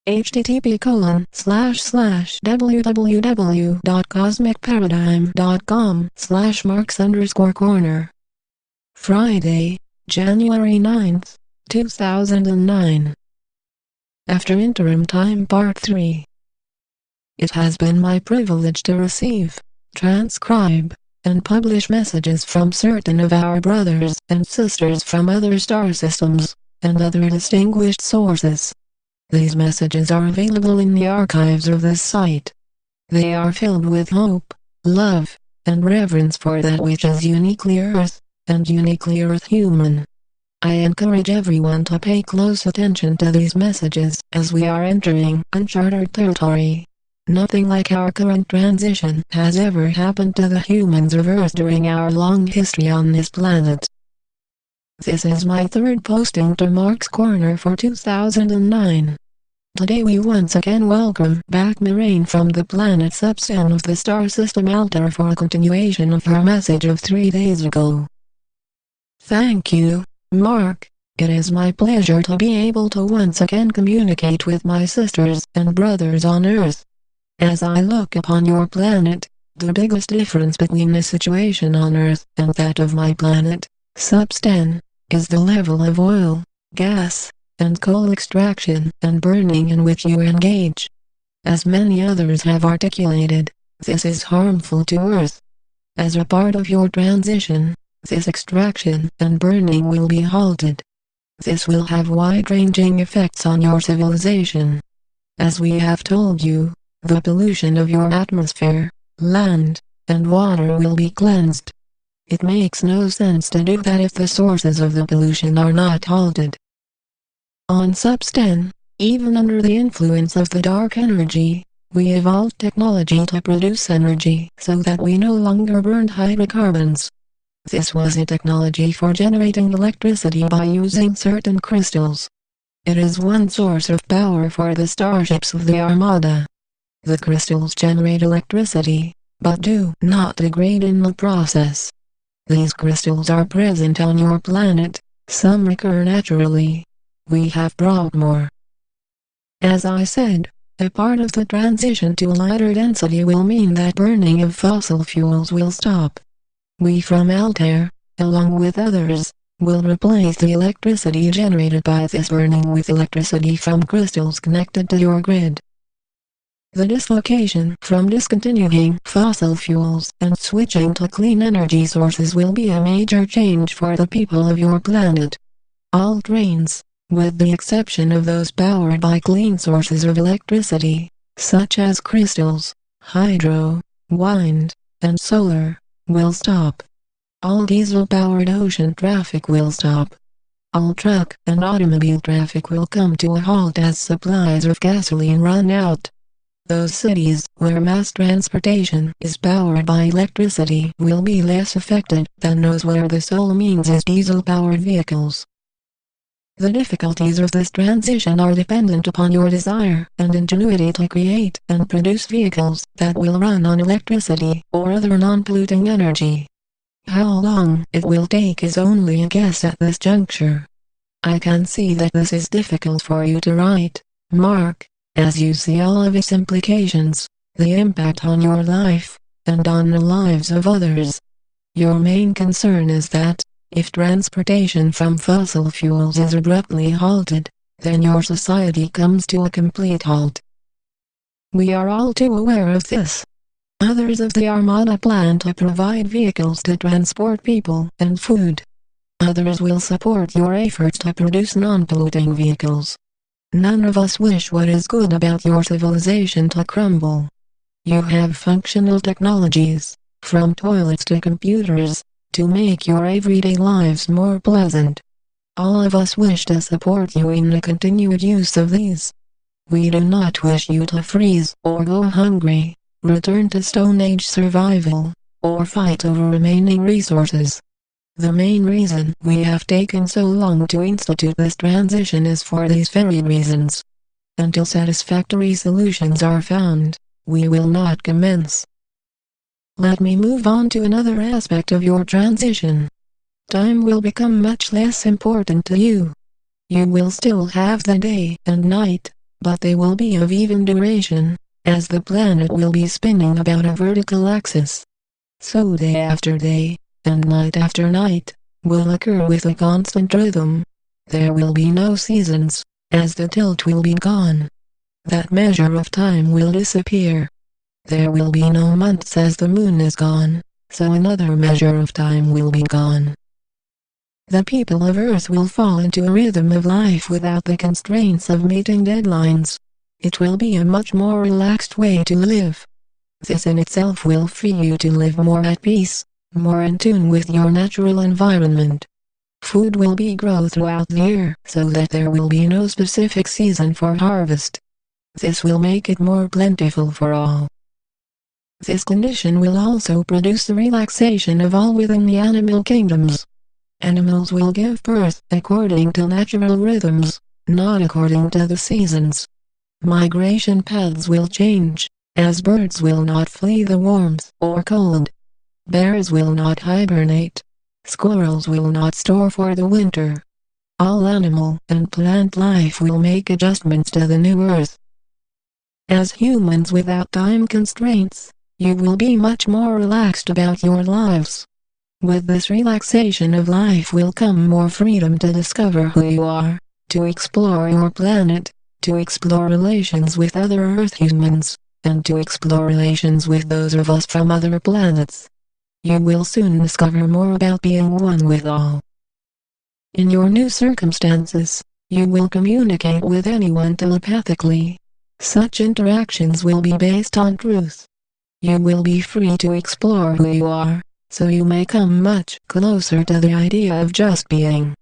http://www.cosmicparadigm.com/marks_corner. Friday, January 9th, 2009. After Interim Time Part 3. It has been my privilege to receive, transcribe, and publish messages from certain of our brothers and sisters from other star systems, and other distinguished sources. These messages are available in the archives of this site. They are filled with hope, love, and reverence for that which is uniquely Earth, and uniquely Earth human. I encourage everyone to pay close attention to these messages as we are entering unchartered territory. Nothing like our current transition has ever happened to the humans of Earth during our long history on this planet. This is my third posting to Mark's Corner for 2009. Today we once again welcome back Moraine from the planet Substan of the star system Altair for a continuation of her message of 3 days ago. Thank you, Mark. It is my pleasure to be able to once again communicate with my sisters and brothers on Earth. As I look upon your planet, the biggest difference between the situation on Earth and that of my planet, Substan, is the level of oil, gas, and coal extraction and burning in which you engage. As many others have articulated, this is harmful to Earth. As a part of your transition, this extraction and burning will be halted. This will have wide-ranging effects on your civilization. As we have told you, the pollution of your atmosphere, land, and water will be cleansed. It makes no sense to do that if the sources of the pollution are not halted. On Substan, even under the influence of the dark energy, we evolved technology to produce energy so that we no longer burned hydrocarbons. This was a technology for generating electricity by using certain crystals. It is one source of power for the starships of the Armada. The crystals generate electricity, but do not degrade in the process. These crystals are present on your planet, some recur naturally. We have brought more. As I said, a part of the transition to lighter density will mean that burning of fossil fuels will stop. We from Altair, along with others, will replace the electricity generated by this burning with electricity from crystals connected to your grid. The dislocation from discontinuing fossil fuels and switching to clean energy sources will be a major change for the people of your planet. All trains, with the exception of those powered by clean sources of electricity, such as crystals, hydro, wind, and solar, will stop. All diesel-powered ocean traffic will stop. All truck and automobile traffic will come to a halt as supplies of gasoline run out. Those cities where mass transportation is powered by electricity will be less affected than those where the sole means is diesel-powered vehicles. The difficulties of this transition are dependent upon your desire and ingenuity to create and produce vehicles that will run on electricity or other non-polluting energy. How long it will take is only a guess at this juncture. I can see that this is difficult for you to write, Mark, as you see all of its implications, the impact on your life, and on the lives of others. Your main concern is that, if transportation from fossil fuels is abruptly halted, then your society comes to a complete halt. We are all too aware of this. Others of the Armada plan to provide vehicles to transport people and food. Others will support your efforts to produce non-polluting vehicles. None of us wish what is good about your civilization to crumble. You have functional technologies, from toilets to computers, to make your everyday lives more pleasant. All of us wish to support you in the continued use of these. We do not wish you to freeze or go hungry, return to Stone Age survival, or fight over remaining resources. The main reason we have taken so long to institute this transition is for these very reasons. Until satisfactory solutions are found, we will not commence. Let me move on to another aspect of your transition. Time will become much less important to you. You will still have the day and night, but they will be of even duration, as the planet will be spinning about a vertical axis. So day after day, and night after night, will occur with a constant rhythm. There will be no seasons, as the tilt will be gone. That measure of time will disappear. There will be no months as the moon is gone, so another measure of time will be gone. The people of Earth will fall into a rhythm of life without the constraints of meeting deadlines. It will be a much more relaxed way to live. This in itself will free you to live more at peace, more in tune with your natural environment. Food will be grown throughout the year so that there will be no specific season for harvest. This will make it more plentiful for all. This condition will also produce the relaxation of all within the animal kingdoms. Animals will give birth according to natural rhythms, not according to the seasons. Migration paths will change, as birds will not flee the warmth or cold. Bears will not hibernate. Squirrels will not store for the winter. All animal and plant life will make adjustments to the new earth. As humans without time constraints, you will be much more relaxed about your lives. With this relaxation of life will come more freedom to discover who you are, to explore your planet, to explore relations with other Earth humans, and to explore relations with those of us from other planets. You will soon discover more about being one with all. In your new circumstances, you will communicate with anyone telepathically. Such interactions will be based on truth. You will be free to explore who you are, so you may come much closer to the idea of just being.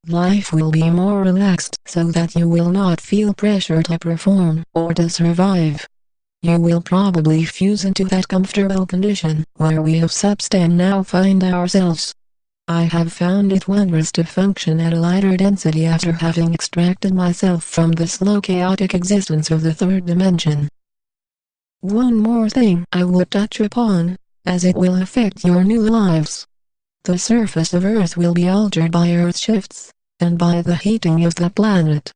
Life will be more relaxed so that you will not feel pressure to perform or to survive. You will probably fuse into that comfortable condition where we of substance now find ourselves. I have found it wondrous to function at a lighter density after having extracted myself from the slow chaotic existence of the third dimension. One more thing I would touch upon, as it will affect your new lives. The surface of Earth will be altered by Earth shifts, and by the heating of the planet.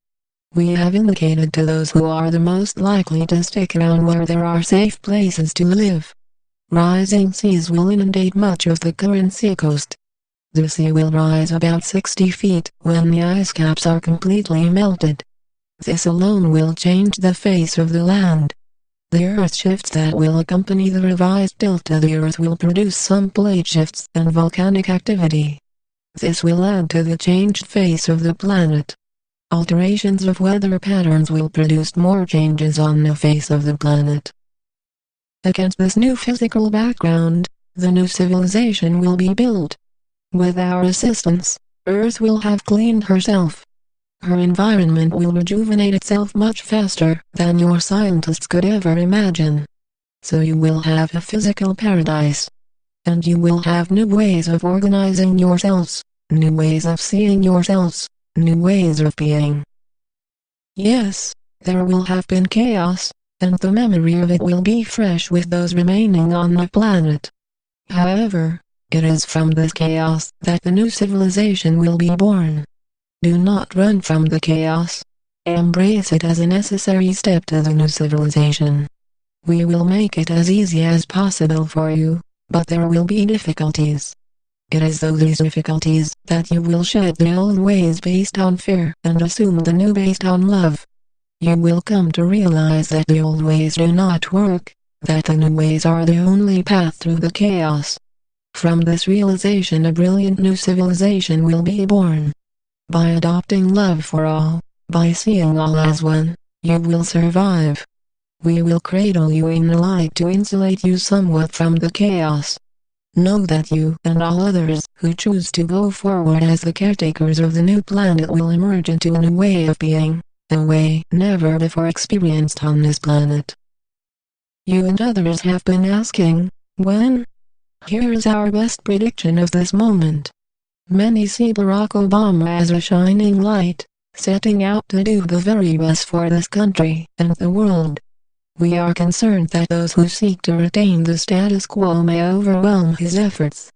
We have indicated to those who are the most likely to stick around where there are safe places to live. Rising seas will inundate much of the current seacoast. The sea will rise about 60 feet when the ice caps are completely melted. This alone will change the face of the land. The earth shifts that will accompany the revised tilt of the earth will produce some plate shifts and volcanic activity. This will add to the changed face of the planet. Alterations of weather patterns will produce more changes on the face of the planet. Against this new physical background, the new civilization will be built. With our assistance, Earth will have cleaned herself. Her environment will rejuvenate itself much faster than your scientists could ever imagine. So you will have a physical paradise. And you will have new ways of organizing yourselves, new ways of seeing yourselves, new ways of being. Yes, there will have been chaos, and the memory of it will be fresh with those remaining on the planet. However, it is from this chaos that the new civilization will be born. Do not run from the chaos. Embrace it as a necessary step to the new civilization. We will make it as easy as possible for you, but there will be difficulties. It is through these difficulties that you will shed the old ways based on fear and assume the new based on love. You will come to realize that the old ways do not work, that the new ways are the only path through the chaos. From this realization a brilliant new civilization will be born. By adopting love for all, by seeing all as one, you will survive. We will cradle you in the light to insulate you somewhat from the chaos. Know that you and all others who choose to go forward as the caretakers of the new planet will emerge into a new way of being, a way never before experienced on this planet. You and others have been asking, when? Here is our best prediction of this moment. Many see Barack Obama as a shining light, setting out to do the very best for this country and the world. We are concerned that those who seek to retain the status quo may overwhelm his efforts.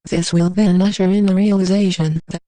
This will then usher in the realization that